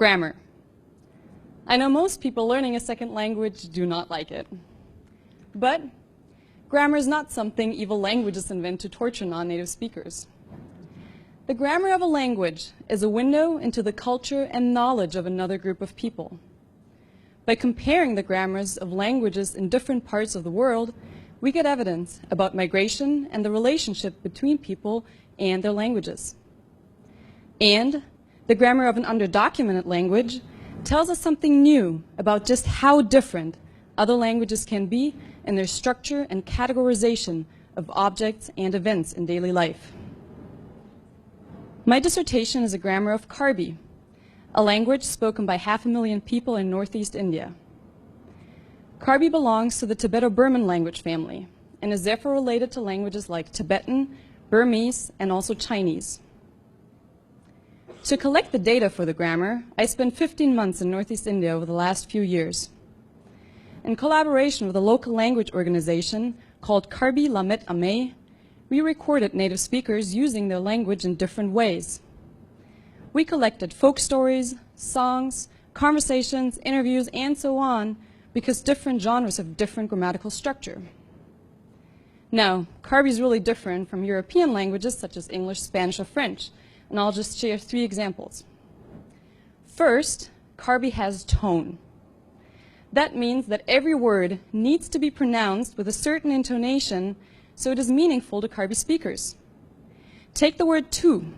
Grammar. I know most people learning a second language do not like it. But grammar is not something evil languages invent to torture non-native speakers. The grammar of a language is a window into the culture and knowledge of another group of people. By comparing the grammars of languages in different parts of the world, we get evidence about migration and the relationship between people and their languages. And the grammar of an underdocumented language tells us something new about just how different other languages can be in their structure and categorization of objects and events in daily life. My dissertation is a grammar of Karbi, a language spoken by 500,000 people in northeast India. Karbi belongs to the Tibeto-Burman language family and is therefore related to languages like Tibetan, Burmese, and also Chinese. To collect the data for the grammar, I spent 15 months in northeast India over the last few years. In collaboration with a local language organization called Karbi Lamet Ame, we recorded native speakers using their language in different ways. We collected folk stories, songs, conversations, interviews, and so on, because different genres have different grammatical structure. Now, Karbi is really different from European languages such as English, Spanish, or French, and I'll just share 3 examples. First, Karbi has tone. That means that every word needs to be pronounced with a certain intonation so it is meaningful to Karbi speakers. Take the word tu.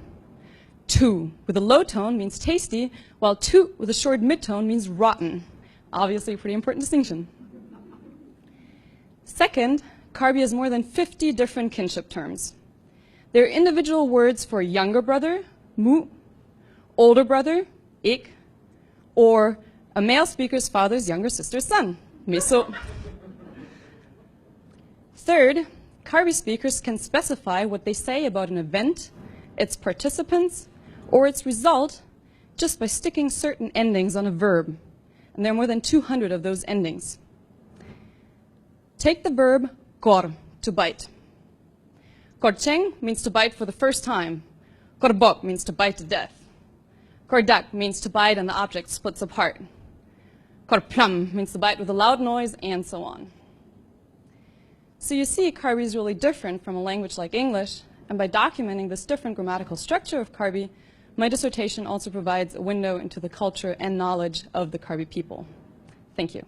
Tu with a low tone means tasty, while tu with a short mid-tone means rotten. Obviously a pretty important distinction. Second, Karbi has more than 50 different kinship terms. There are individual words for younger brother, mu, older brother, ik, or a male speaker's father's younger sister's son, meso. Third, Karbi speakers can specify what they say about an event, its participants, or its result just by sticking certain endings on a verb. And there are more than 200 of those endings. Take the verb kor, to bite. Korcheng means to bite for the first time. Korbok means to bite to death. Kordak means to bite and the object splits apart. Korplam means to bite with a loud noise, and so on. So you see, Karbi is really different from a language like English, and by documenting this different grammatical structure of Karbi, my dissertation also provides a window into the culture and knowledge of the Karbi people. Thank you.